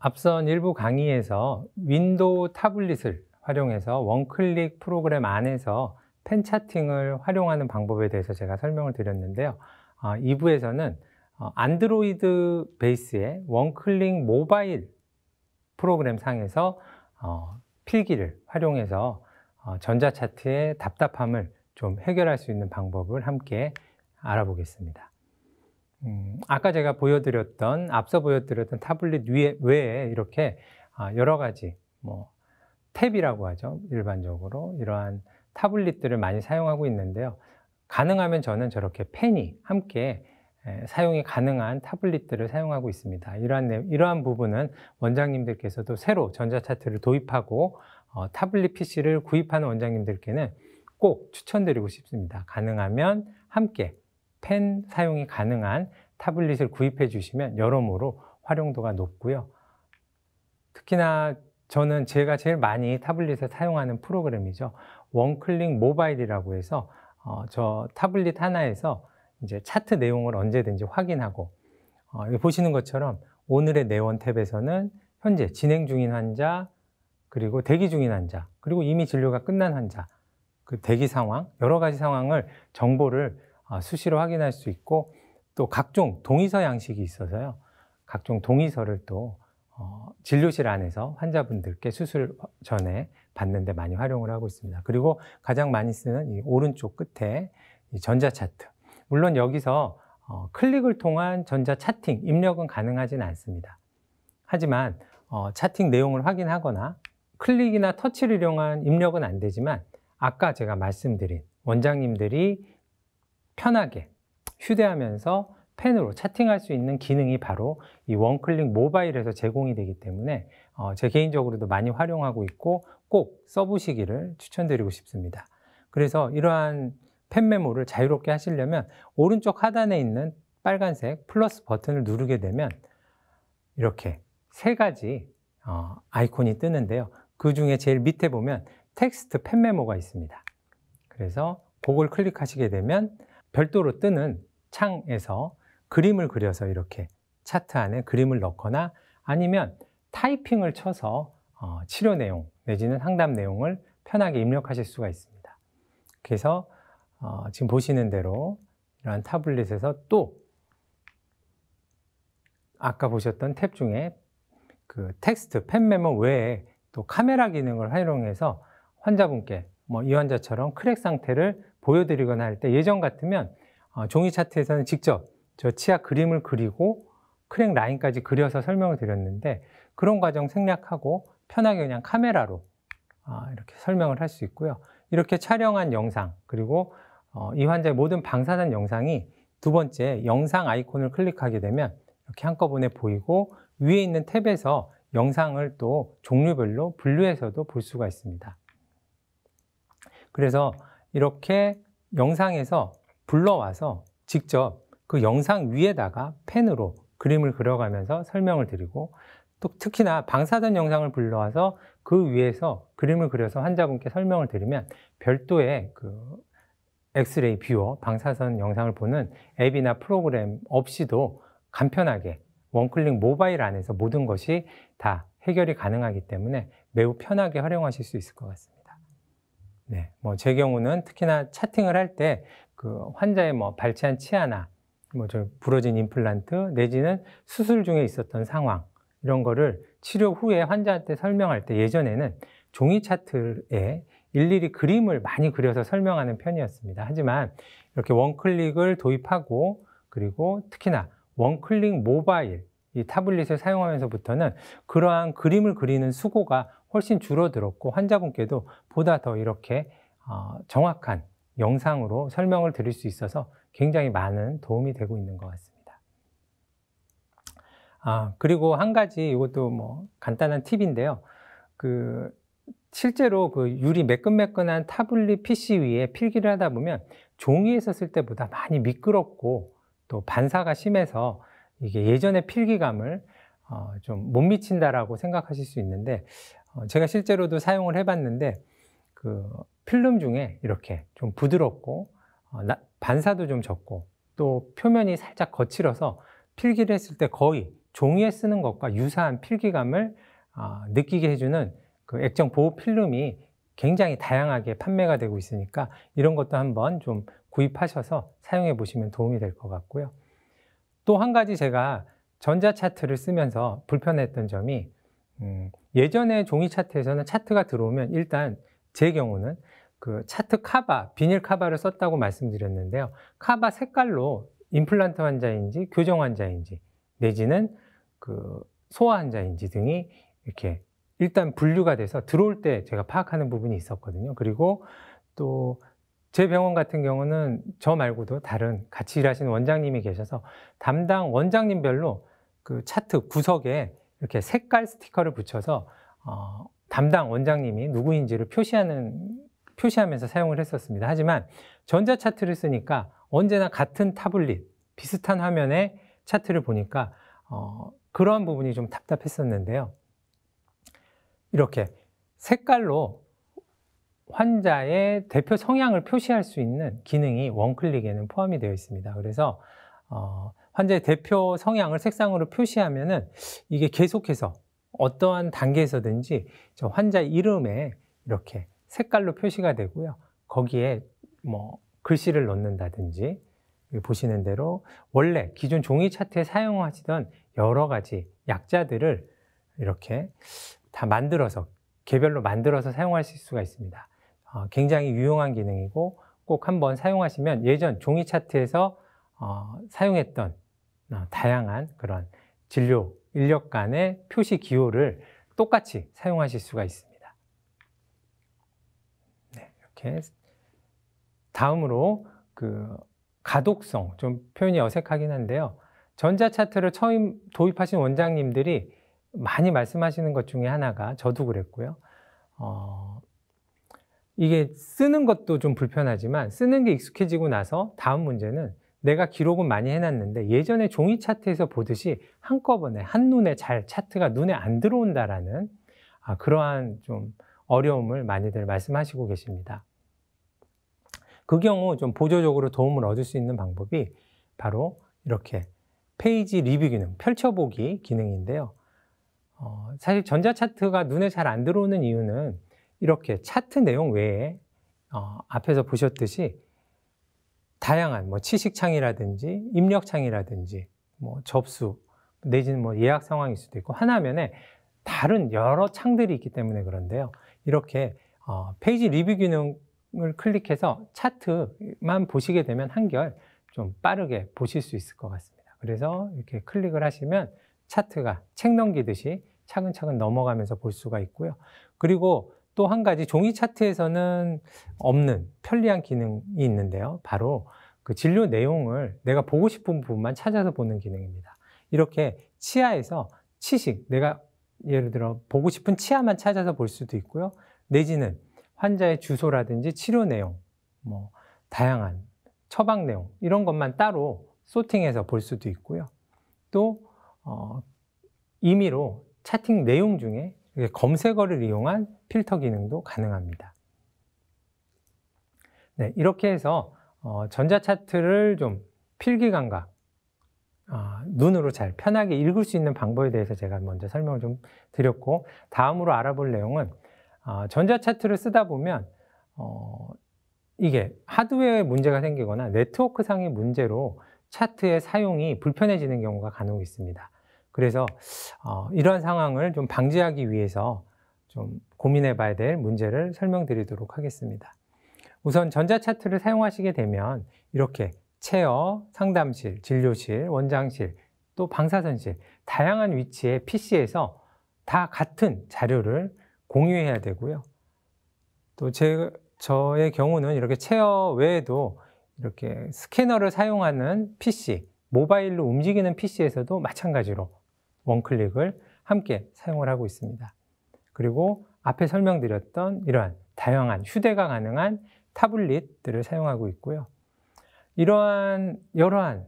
앞선 일부 강의에서 윈도우 타블릿을 활용해서 원클릭 프로그램 안에서 펜 차팅을 활용하는 방법에 대해서 제가 설명을 드렸는데요. 2부에서는 안드로이드 베이스의 원클릭 모바일 프로그램 상에서 필기를 활용해서 전자차트의 답답함을 좀 해결할 수 있는 방법을 함께 알아보겠습니다. 아까 제가 앞서 보여드렸던 타블릿 외에 이렇게 여러 가지 탭이라고 하죠. 일반적으로 이러한 타블릿들을 많이 사용하고 있는데요. 가능하면 저는 저렇게 펜이 함께 사용이 가능한 타블릿들을 사용하고 있습니다. 이러한 부분은 원장님들께서도 새로 전자차트를 도입하고 타블릿 PC를 구입하는 원장님들께는 꼭 추천드리고 싶습니다. 가능하면 함께 펜 사용이 가능한 타블릿을 구입해 주시면 여러모로 활용도가 높고요. 특히나 저는 제가 제일 많이 타블릿을 사용하는 프로그램이죠. 원클릭 모바일이라고 해서 저 타블릿 하나에서 이제 차트 내용을 언제든지 확인하고 여기 보시는 것처럼 오늘의 내원 탭에서는 현재 진행 중인 환자, 그리고 대기 중인 환자, 그리고 이미 진료가 끝난 환자, 그 대기 상황, 여러 가지 상황을 정보를 수시로 확인할 수 있고, 또 각종 동의서 양식이 있어서요. 각종 동의서를 또 진료실 안에서 환자분들께 수술 전에 받는데 많이 활용을 하고 있습니다. 그리고 가장 많이 쓰는 이 오른쪽 끝에 이 전자차트. 물론 여기서 클릭을 통한 전자차팅, 입력은 가능하진 않습니다. 하지만 차팅 내용을 확인하거나 클릭이나 터치를 이용한 입력은 안 되지만 아까 제가 말씀드린 원장님들이 편하게 휴대하면서 펜으로 차팅할 수 있는 기능이 바로 이 원클릭 모바일에서 제공이 되기 때문에 제 개인적으로도 많이 활용하고 있고 꼭 써보시기를 추천드리고 싶습니다. 그래서 이러한 펜 메모를 자유롭게 하시려면 오른쪽 하단에 있는 빨간색 플러스 버튼을 누르게 되면 이렇게 세 가지 아이콘이 뜨는데요. 그 중에 제일 밑에 보면 텍스트 펜 메모가 있습니다. 그래서 그걸 클릭하시게 되면 별도로 뜨는 창에서 그림을 그려서 이렇게 차트 안에 그림을 넣거나 아니면 타이핑을 쳐서 치료 내용 내지는 상담 내용을 편하게 입력하실 수가 있습니다. 그래서 지금 보시는 대로 이러한 타블릿에서 또 아까 보셨던 탭 중에 그 텍스트 펜 메모 외에 또 카메라 기능을 활용해서 환자분께 이 환자처럼 크랙 상태를 보여드리거나 할 때 예전 같으면 종이 차트에서는 직접 저 치아 그림을 그리고 크랙 라인까지 그려서 설명을 드렸는데 그런 과정 생략하고 편하게 그냥 카메라로 이렇게 설명을 할 수 있고요. 이렇게 촬영한 영상 그리고 이 환자의 모든 방사선 영상이 두 번째 영상 아이콘을 클릭하게 되면 이렇게 한꺼번에 보이고 위에 있는 탭에서 영상을 또 종류별로 분류해서도 볼 수가 있습니다. 그래서 이렇게 영상에서 불러와서 직접 그 영상 위에다가 펜으로 그림을 그려가면서 설명을 드리고 또 특히나 방사선 영상을 불러와서 그 위에서 그림을 그려서 환자분께 설명을 드리면 별도의 그 엑스레이 뷰어, 방사선 영상을 보는 앱이나 프로그램 없이도 간편하게 원클릭 모바일 안에서 모든 것이 다 해결이 가능하기 때문에 매우 편하게 활용하실 수 있을 것 같습니다. 네, 제 경우는 특히나 차팅을 할 때 그 환자의 발치한 치아나 부러진 임플란트 내지는 수술 중에 있었던 상황 이런 거를 치료 후에 환자한테 설명할 때 예전에는 종이 차트에 일일이 그림을 많이 그려서 설명하는 편이었습니다. 하지만 이렇게 원클릭을 도입하고 그리고 특히나 원클릭 모바일 이 타블릿을 사용하면서부터는 그러한 그림을 그리는 수고가 훨씬 줄어들었고 환자분께도 보다 더 이렇게 정확한 영상으로 설명을 드릴 수 있어서 굉장히 많은 도움이 되고 있는 것 같습니다. 그리고 한 가지 이것도 간단한 팁인데요. 실제로 그 유리 매끈매끈한 타블릿 PC 위에 필기를 하다 보면 종이에서 쓸 때보다 많이 미끄럽고 또 반사가 심해서 이게 예전의 필기감을 좀 못 미친다라고 생각하실 수 있는데 제가 실제로도 사용을 해봤는데 그 필름 중에 이렇게 좀 부드럽고 반사도 좀 적고 또 표면이 살짝 거칠어서 필기를 했을 때 거의 종이에 쓰는 것과 유사한 필기감을 느끼게 해주는 그 액정 보호 필름이 굉장히 다양하게 판매가 되고 있으니까 이런 것도 한번 좀 구입하셔서 사용해 보시면 도움이 될 것 같고요. 또 한 가지 제가 전자차트를 쓰면서 불편했던 점이 예전에 종이 차트에서는 차트가 들어오면 일단 제 경우는 그 차트 카바, 비닐 카바를 썼다고 말씀드렸는데요. 카바 색깔로 임플란트 환자인지 교정 환자인지 내지는 그 소아 환자인지 등이 이렇게 일단 분류가 돼서 들어올 때 제가 파악하는 부분이 있었거든요. 그리고 또 제 병원 같은 경우는 저 말고도 다른 같이 일하시는 원장님이 계셔서 담당 원장님별로 그 차트 구석에 이렇게 색깔 스티커를 붙여서 담당 원장님이 누구인지를 표시하면서 사용을 했었습니다. 하지만 전자차트를 쓰니까 언제나 같은 타블릿, 비슷한 화면의 차트를 보니까 그러한 부분이 좀 답답했었는데요. 이렇게 색깔로 환자의 대표 성향을 표시할 수 있는 기능이 원클릭에는 포함이 되어 있습니다. 그래서 환자의 대표 성향을 색상으로 표시하면은 이게 계속해서 어떠한 단계에서든지 저 환자 이름에 이렇게 색깔로 표시가 되고요. 거기에 뭐 글씨를 넣는다든지 보시는 대로 원래 기존 종이 차트에 사용하시던 여러 가지 약자들을 이렇게 다 만들어서 개별로 만들어서 사용하실 수가 있습니다. 굉장히 유용한 기능이고 꼭 한번 사용하시면 예전 종이 차트에서 사용했던 다양한 그런 진료 인력 간의 표시 기호를 똑같이 사용하실 수가 있습니다. 네, 이렇게 다음으로 그 가독성, 좀 표현이 어색하긴 한데요. 전자차트를 처음 도입하신 원장님들이 많이 말씀하시는 것 중에 하나가, 저도 그랬고요. 이게 쓰는 것도 좀 불편하지만 쓰는 게 익숙해지고 나서 다음 문제는 내가 기록은 많이 해놨는데 예전에 종이 차트에서 보듯이 한꺼번에 한눈에 잘 차트가 눈에 안 들어온다라는 그러한 좀 어려움을 많이들 말씀하시고 계십니다. 그 경우 좀 보조적으로 도움을 얻을 수 있는 방법이 바로 이렇게 페이지 리뷰 기능, 펼쳐보기 기능인데요. 사실 전자차트가 눈에 잘 안 들어오는 이유는 이렇게 차트 내용 외에 앞에서 보셨듯이 다양한 뭐 치식창이라든지 입력창이라든지 뭐 접수 내지는 뭐 예약 상황일 수도 있고 화면에 다른 여러 창들이 있기 때문에 그런데요. 이렇게 페이지 리뷰 기능을 클릭해서 차트만 보시게 되면 한결 좀 빠르게 보실 수 있을 것 같습니다. 그래서 이렇게 클릭을 하시면 차트가 책 넘기듯이 차근차근 넘어가면서 볼 수가 있고요. 그리고 또 한 가지 종이 차트에서는 없는 편리한 기능이 있는데요. 바로 그 진료 내용을 내가 보고 싶은 부분만 찾아서 보는 기능입니다. 이렇게 치아에서 치식, 내가 예를 들어 보고 싶은 치아만 찾아서 볼 수도 있고요. 내지는 환자의 주소라든지 치료 내용, 뭐 다양한 처방 내용 이런 것만 따로 소팅해서 볼 수도 있고요. 또 임의로 차팅 내용 중에 검색어를 이용한 필터 기능도 가능합니다. 네, 이렇게 해서 전자차트를 좀 필기감각, 눈으로 잘 편하게 읽을 수 있는 방법에 대해서 제가 먼저 설명을 좀 드렸고, 다음으로 알아볼 내용은 전자차트를 쓰다 보면 이게 하드웨어에 문제가 생기거나 네트워크상의 문제로 차트의 사용이 불편해지는 경우가 간혹 있습니다. 그래서 이러한 상황을 좀 방지하기 위해서 좀 고민해 봐야 될 문제를 설명드리도록 하겠습니다. 우선 전자차트를 사용하시게 되면 이렇게 체어, 상담실, 진료실, 원장실, 또 방사선실 다양한 위치의 PC에서 다 같은 자료를 공유해야 되고요. 또 저의 경우는 이렇게 체어 외에도 이렇게 스캐너를 사용하는 PC, 모바일로 움직이는 PC에서도 마찬가지로 원클릭을 함께 사용을 하고 있습니다. 그리고 앞에 설명드렸던 이러한 다양한 휴대가 가능한 타블릿들을 사용하고 있고요. 이러한 여러한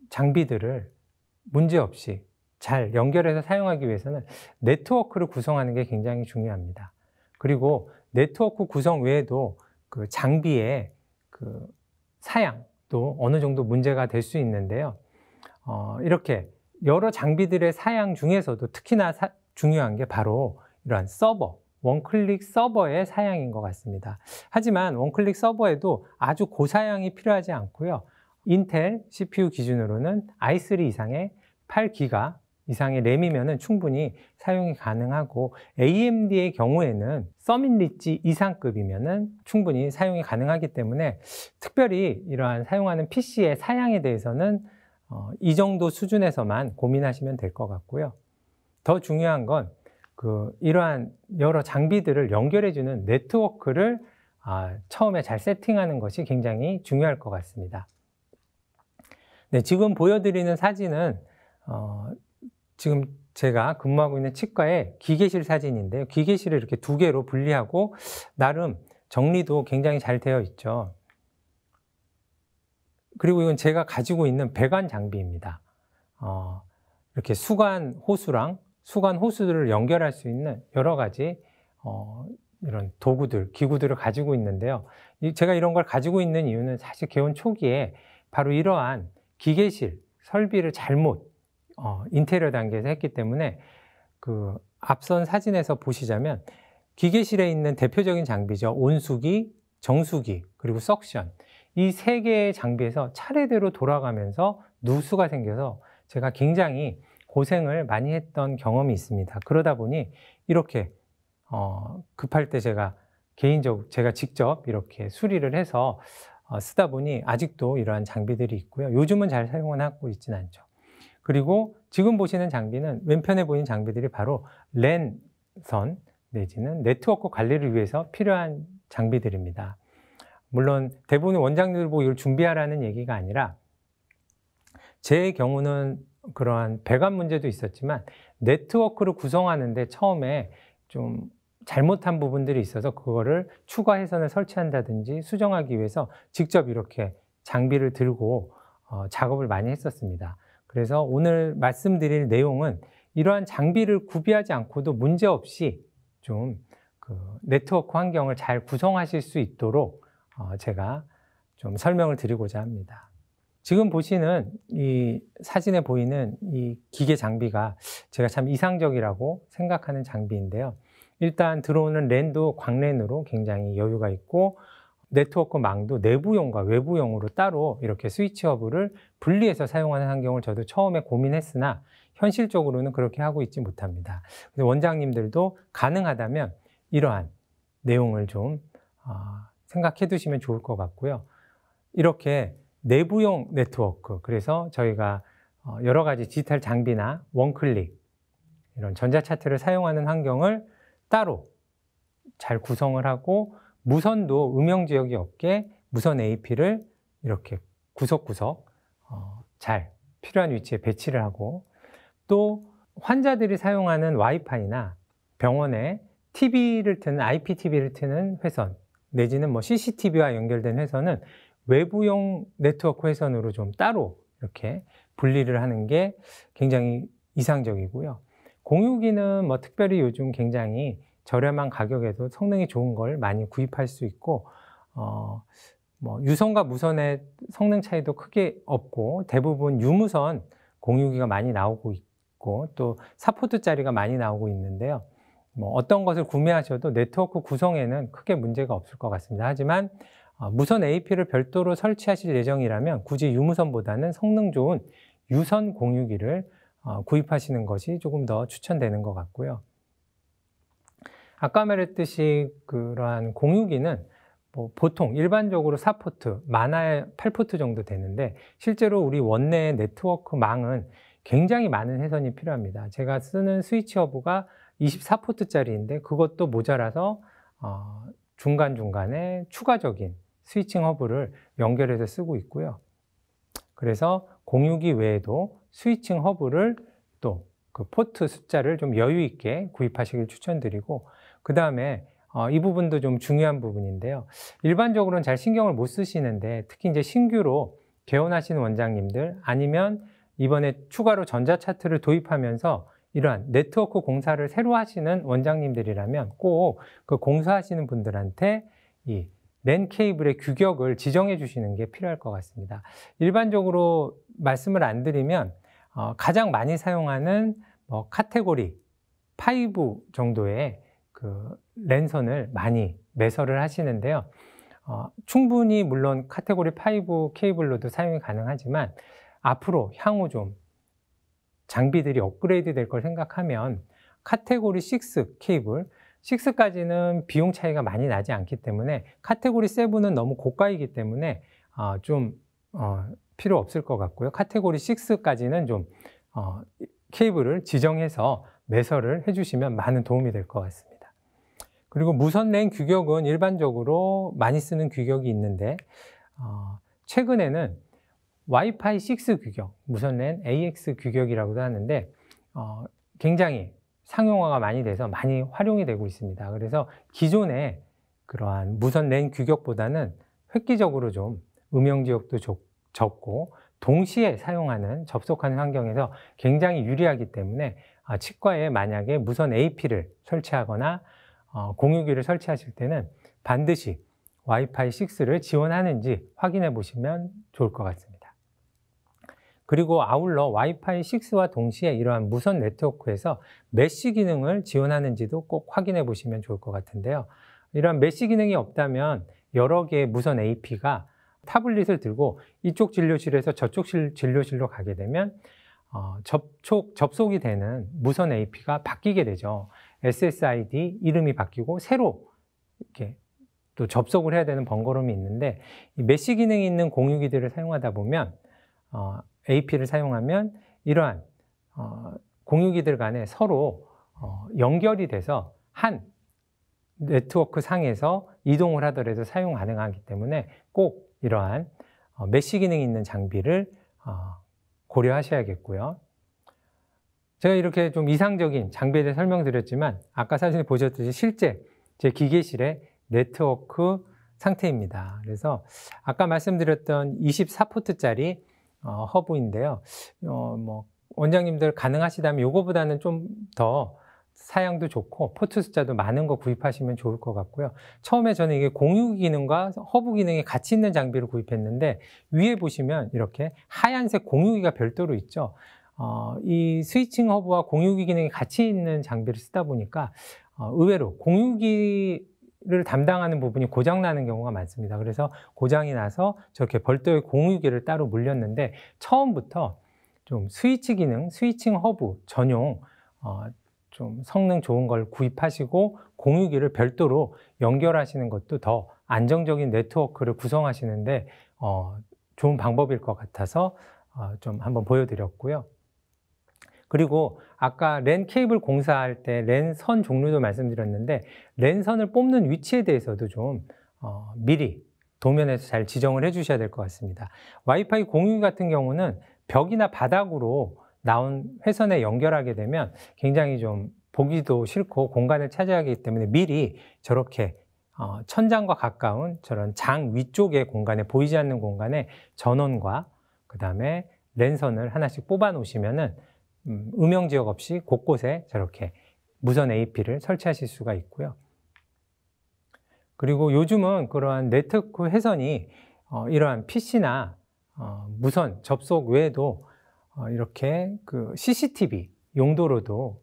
장비들을 문제없이 잘 연결해서 사용하기 위해서는 네트워크를 구성하는 게 굉장히 중요합니다. 그리고 네트워크 구성 외에도 그 장비의 그 사양도 어느 정도 문제가 될 수 있는데요. 이렇게 여러 장비들의 사양 중에서도 특히나 중요한 게 바로 이러한 서버, 원클릭 서버의 사양인 것 같습니다. 하지만 원클릭 서버에도 아주 고사양이 필요하지 않고요. 인텔 CPU 기준으로는 i3 이상의 8기가 이상의 램이면 충분히 사용이 가능하고, AMD의 경우에는 서밋 리치 이상급이면 충분히 사용이 가능하기 때문에 특별히 이러한 사용하는 PC의 사양에 대해서는 이 정도 수준에서만 고민하시면 될 것 같고요. 더 중요한 건 이러한 여러 장비들을 연결해주는 네트워크를 처음에 잘 세팅하는 것이 굉장히 중요할 것 같습니다. 네, 지금 보여드리는 사진은 지금 제가 근무하고 있는 치과의 기계실 사진인데요. 기계실을 이렇게 두 개로 분리하고 나름 정리도 굉장히 잘 되어 있죠. 그리고 이건 제가 가지고 있는 배관 장비입니다. 이렇게 수관 호수랑 수관 호수들을 연결할 수 있는 여러 가지 이런 도구들, 기구들을 가지고 있는데요. 제가 이런 걸 가지고 있는 이유는 사실 개원 초기에 바로 이러한 기계실 설비를 잘못 인테리어 단계에서 했기 때문에 앞선 사진에서 보시자면 기계실에 있는 대표적인 장비죠. 온수기, 정수기, 그리고 석션. 이 세 개의 장비에서 차례대로 돌아가면서 누수가 생겨서 제가 굉장히 고생을 많이 했던 경험이 있습니다. 그러다 보니 이렇게 급할 때 제가 직접 이렇게 수리를 해서 쓰다 보니 아직도 이러한 장비들이 있고요. 요즘은 잘 사용은 하고 있지는 않죠. 그리고 지금 보시는 장비는 왼편에 보이는 장비들이 바로 랜선 내지는 네트워크 관리를 위해서 필요한 장비들입니다. 물론 대부분의 원장님들 보고 이걸 준비하라는 얘기가 아니라, 제 경우는 그러한 배관 문제도 있었지만 네트워크를 구성하는데 처음에 좀 잘못한 부분들이 있어서 그거를 추가 회선을 설치한다든지 수정하기 위해서 직접 이렇게 장비를 들고 작업을 많이 했었습니다. 그래서 오늘 말씀드릴 내용은 이러한 장비를 구비하지 않고도 문제없이 좀 네트워크 환경을 잘 구성하실 수 있도록 제가 좀 설명을 드리고자 합니다. 지금 보시는 이 사진에 보이는 이 기계 장비가 제가 참 이상적이라고 생각하는 장비인데요. 일단 들어오는 랜도 광랜으로 굉장히 여유가 있고, 네트워크 망도 내부용과 외부용으로 따로 이렇게 스위치 허브를 분리해서 사용하는 환경을 저도 처음에 고민했으나 현실적으로는 그렇게 하고 있지 못합니다. 원장님들도 가능하다면 이러한 내용을 좀 생각해 두시면 좋을 것 같고요. 이렇게 내부용 네트워크, 그래서 저희가 여러 가지 디지털 장비나 원클릭, 이런 전자차트를 사용하는 환경을 따로 잘 구성을 하고, 무선도 음영지역이 없게 무선 AP를 이렇게 구석구석 잘 필요한 위치에 배치를 하고, 또 환자들이 사용하는 와이파이나 병원에 TV를 트는 IPTV를 트는 회선 내지는 CCTV와 연결된 회선은 외부용 네트워크 회선으로 좀 따로 이렇게 분리를 하는 게 굉장히 이상적이고요. 공유기는 특별히 요즘 굉장히 저렴한 가격에도 성능이 좋은 걸 많이 구입할 수 있고, 유선과 무선의 성능 차이도 크게 없고, 대부분 유무선 공유기가 많이 나오고 있고, 또 4포트짜리가 많이 나오고 있는데요. 어떤 것을 구매하셔도 네트워크 구성에는 크게 문제가 없을 것 같습니다. 하지만 무선 AP를 별도로 설치하실 예정이라면 굳이 유무선보다는 성능 좋은 유선 공유기를 구입하시는 것이 조금 더 추천되는 것 같고요. 아까 말했듯이 그러한 공유기는 보통 일반적으로 4포트, 많아야 8포트 정도 되는데, 실제로 우리 원내 네트워크 망은 굉장히 많은 회선이 필요합니다. 제가 쓰는 스위치 허브가 24포트짜리인데 그것도 모자라서 중간중간에 추가적인 스위칭 허브를 연결해서 쓰고 있고요. 그래서 공유기 외에도 스위칭 허브를 또 그 포트 숫자를 좀 여유 있게 구입하시길 추천드리고, 그 다음에 이 부분도 좀 중요한 부분인데요. 일반적으로는 잘 신경을 못 쓰시는데, 특히 이제 신규로 개원하시는 원장님들, 아니면 이번에 추가로 전자차트를 도입하면서 이러한 네트워크 공사를 새로 하시는 원장님들이라면 꼭 그 공사하시는 분들한테 이 랜 케이블의 규격을 지정해 주시는 게 필요할 것 같습니다. 일반적으로 말씀을 안 드리면 가장 많이 사용하는 카테고리 5 정도의 그 랜선을 많이 매설을 하시는데요. 충분히 물론 카테고리 5 케이블로도 사용이 가능하지만 앞으로 향후 좀 장비들이 업그레이드 될 걸 생각하면 카테고리 6 케이블, 6까지는 비용 차이가 많이 나지 않기 때문에 카테고리 7은 너무 고가이기 때문에 좀 필요 없을 것 같고요. 카테고리 6까지는 좀 케이블을 지정해서 매설을 해주시면 많은 도움이 될 것 같습니다. 그리고 무선 랜 규격은 일반적으로 많이 쓰는 규격이 있는데 최근에는 와이파이 6 규격, 무선 랜 AX 규격이라고도 하는데 굉장히 상용화가 많이 돼서 많이 활용이 되고 있습니다. 그래서 기존의 그러한 무선 랜 규격보다는 획기적으로 좀 음영 지역도 적고 동시에 사용하는 접속하는 환경에서 굉장히 유리하기 때문에 치과에 만약에 무선 AP를 설치하거나 공유기를 설치하실 때는 반드시 와이파이 6를 지원하는지 확인해 보시면 좋을 것 같습니다. 그리고 아울러 와이파이 6와 동시에 이러한 무선 네트워크에서 메쉬 기능을 지원하는지도 꼭 확인해 보시면 좋을 것 같은데요. 이러한 메쉬 기능이 없다면 여러 개의 무선 AP가 타블릿을 들고 이쪽 진료실에서 저쪽 진료실로 가게 되면 접속이 되는 무선 AP가 바뀌게 되죠. SSID 이름이 바뀌고 새로 이렇게 또 접속을 해야 되는 번거로움이 있는데 이 메쉬 기능이 있는 공유기들을 사용하다 보면 AP를 사용하면 이러한 공유기들 간에 서로 연결이 돼서 한 네트워크 상에서 이동을 하더라도 사용 가능하기 때문에 꼭 이러한 메쉬 기능이 있는 장비를 고려하셔야겠고요. 제가 이렇게 좀 이상적인 장비에 대해 설명드렸지만 아까 사진에 보셨듯이 실제 제 기계실의 네트워크 상태입니다. 그래서 아까 말씀드렸던 24포트짜리 허브인데요. 원장님들 가능하시다면 이거보다는 좀 더 사양도 좋고 포트 숫자도 많은 거 구입하시면 좋을 것 같고요. 처음에 저는 이게 공유 기능과 허브 기능이 같이 있는 장비를 구입했는데 위에 보시면 이렇게 하얀색 공유기가 별도로 있죠. 이 스위칭 허브와 공유기 기능이 같이 있는 장비를 쓰다 보니까 의외로 공유기를 담당하는 부분이 고장나는 경우가 많습니다. 그래서 고장이 나서 저렇게 별도의 공유기를 따로 물렸는데 처음부터 좀 스위치 기능, 스위칭 허브 전용 좀 성능 좋은 걸 구입하시고 공유기를 별도로 연결하시는 것도 더 안정적인 네트워크를 구성하시는데 좋은 방법일 것 같아서 좀 한번 보여드렸고요. 그리고 아까 랜 케이블 공사할 때 랜 선 종류도 말씀드렸는데 랜 선을 뽑는 위치에 대해서도 좀 미리 도면에서 잘 지정을 해 주셔야 될 것 같습니다. 와이파이 공유기 같은 경우는 벽이나 바닥으로 나온 회선에 연결하게 되면 굉장히 좀 보기도 싫고 공간을 차지하기 때문에 미리 저렇게 천장과 가까운 저런 장 위쪽의 공간에 보이지 않는 공간에 전원과 그 다음에 랜선을 하나씩 뽑아 놓으시면은 음영 지역 없이 곳곳에 저렇게 무선 AP를 설치하실 수가 있고요. 그리고 요즘은 그러한 네트워크 회선이 이러한 PC나 무선 접속 외에도 이렇게 그 CCTV 용도로도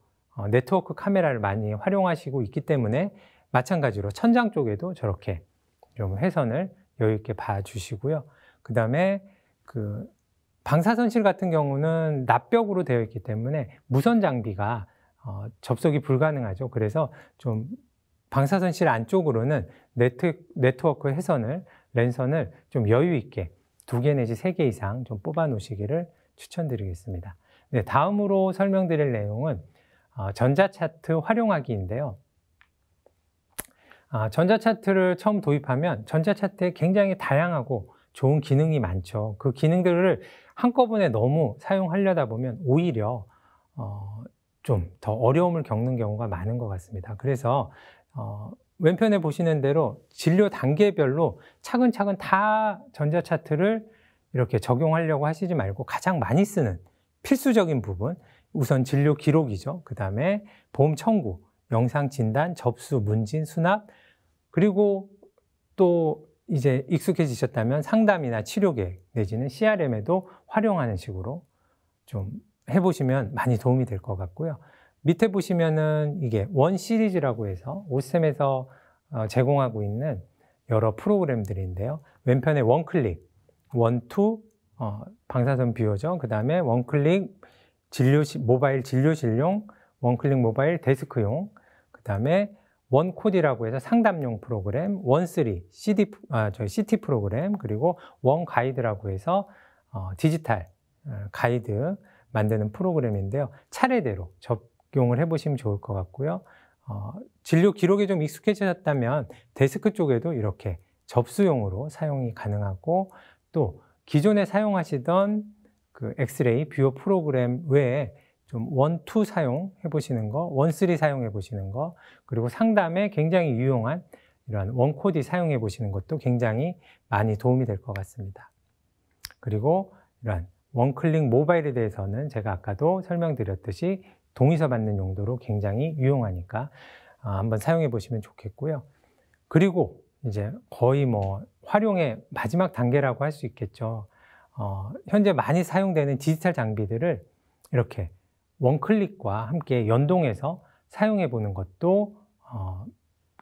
네트워크 카메라를 많이 활용하시고 있기 때문에 마찬가지로 천장 쪽에도 저렇게 좀 회선을 여유 있게 봐주시고요. 그 다음에 그 방사선실 같은 경우는 납벽으로 되어 있기 때문에 무선 장비가 접속이 불가능하죠. 그래서 좀 방사선실 안쪽으로는 네트워크 회선을, 랜선을 좀 여유 있게 2개 내지 3개 이상 좀 뽑아 놓으시기를 추천드리겠습니다. 네, 다음으로 설명드릴 내용은 전자차트 활용하기인데요. 전자차트를 처음 도입하면 전자차트에 굉장히 다양하고 좋은 기능이 많죠. 그 기능들을 한꺼번에 너무 사용하려다 보면 오히려 좀 더 어려움을 겪는 경우가 많은 것 같습니다. 그래서 왼편에 보시는 대로 진료 단계별로 차근차근 다 전자차트를 이렇게 적용하려고 하시지 말고 가장 많이 쓰는 필수적인 부분, 우선 진료 기록이죠. 그 다음에 보험 청구, 영상 진단, 접수, 문진, 수납, 그리고 또 이제 익숙해지셨다면 상담이나 치료 계획 내지는 CRM에도 활용하는 식으로 좀 해보시면 많이 도움이 될 것 같고요. 밑에 보시면은 이게 원 시리즈라고 해서 오스템에서 제공하고 있는 여러 프로그램들인데요. 왼편에 원클릭, 원투 방사선 뷰어죠. 그 다음에 원클릭 모바일 진료실용, 원클릭 모바일 데스크용, 그 다음에 원코디라고 해서 상담용 프로그램, 원쓰리 CT 프로그램, 그리고 원가이드라고 해서 디지털 가이드 만드는 프로그램인데요. 차례대로 적용을 해보시면 좋을 것 같고요. 진료 기록에 좀 익숙해지셨다면 데스크 쪽에도 이렇게 접수용으로 사용이 가능하고, 또 기존에 사용하시던 그 엑스레이 뷰어 프로그램 외에 좀 원, 투 사용해 보시는 거, 원쓰리 사용해 보시는 거, 그리고 상담에 굉장히 유용한 이러한 원코디 사용해 보시는 것도 굉장히 많이 도움이 될 것 같습니다. 그리고 이러한 원클릭 모바일에 대해서는 제가 아까도 설명드렸듯이 동의서 받는 용도로 굉장히 유용하니까 한번 사용해 보시면 좋겠고요. 그리고 이제 거의 뭐 활용의 마지막 단계라고 할 수 있겠죠. 현재 많이 사용되는 디지털 장비들을 이렇게 원클릭과 함께 연동해서 사용해 보는 것도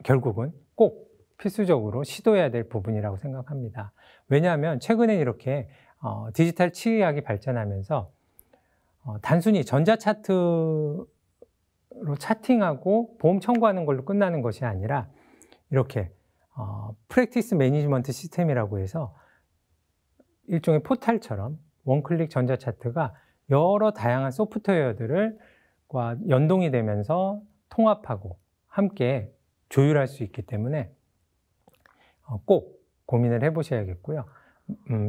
결국은 꼭 필수적으로 시도해야 될 부분이라고 생각합니다. 왜냐하면 최근에 이렇게 디지털 치의학이 발전하면서 단순히 전자차트로 차팅하고 보험 청구하는 걸로 끝나는 것이 아니라 이렇게 프랙티스 매니지먼트 시스템이라고 해서 일종의 포탈처럼 원클릭 전자차트가 여러 다양한 소프트웨어들과 연동이 되면서 통합하고 함께 조율할 수 있기 때문에 꼭 고민을 해보셔야겠고요.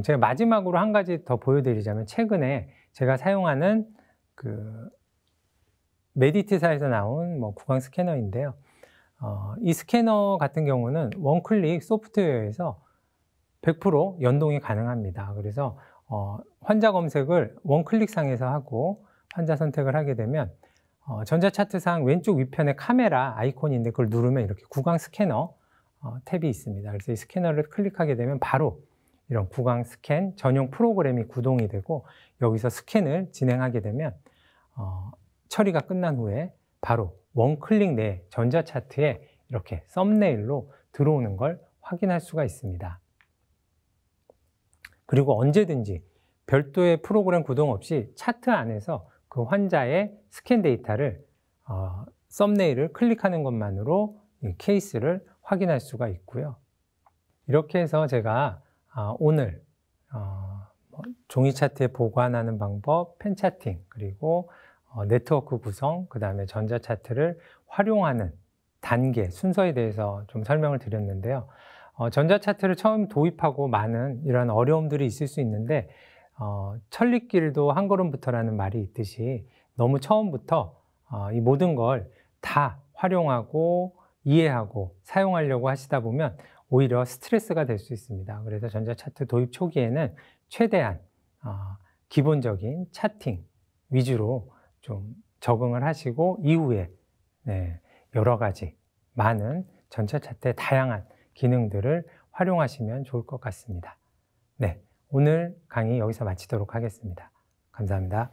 제가 마지막으로 한 가지 더 보여드리자면, 최근에 제가 사용하는 그 메디티사에서 나온 구강 스캐너인데요. 이 스캐너 같은 경우는 원클릭 소프트웨어에서 100% 연동이 가능합니다. 그래서 환자 검색을 원클릭상에서 하고 환자 선택을 하게 되면 전자차트상 왼쪽 위편에 카메라 아이콘이 있는데 그걸 누르면 이렇게 구강 스캐너 탭이 있습니다. 그래서 이 스캐너를 클릭하게 되면 바로 이런 구강 스캔 전용 프로그램이 구동이 되고, 여기서 스캔을 진행하게 되면 처리가 끝난 후에 바로 원클릭 내 전자차트에 이렇게 썸네일로 들어오는 걸 확인할 수가 있습니다. 그리고 언제든지 별도의 프로그램 구동 없이 차트 안에서 그 환자의 스캔 데이터를 썸네일을 클릭하는 것만으로 이 케이스를 확인할 수가 있고요. 이렇게 해서 제가 오늘 종이 차트에 보관하는 방법, 펜 차팅, 그리고 네트워크 구성, 그 다음에 전자 차트를 활용하는 단계, 순서에 대해서 좀 설명을 드렸는데요. 전자 차트를 처음 도입하고 많은 이런 어려움들이 있을 수 있는데, 천리길도 한 걸음부터라는 말이 있듯이 너무 처음부터 이 모든 걸 다 활용하고 이해하고 사용하려고 하시다 보면 오히려 스트레스가 될 수 있습니다. 그래서 전자 차트 도입 초기에는 최대한 기본적인 차팅 위주로 좀 적응을 하시고, 이후에 여러 가지 많은 전자 차트의 다양한 기능들을 활용하시면 좋을 것 같습니다. 네, 오늘 강의 여기서 마치도록 하겠습니다. 감사합니다.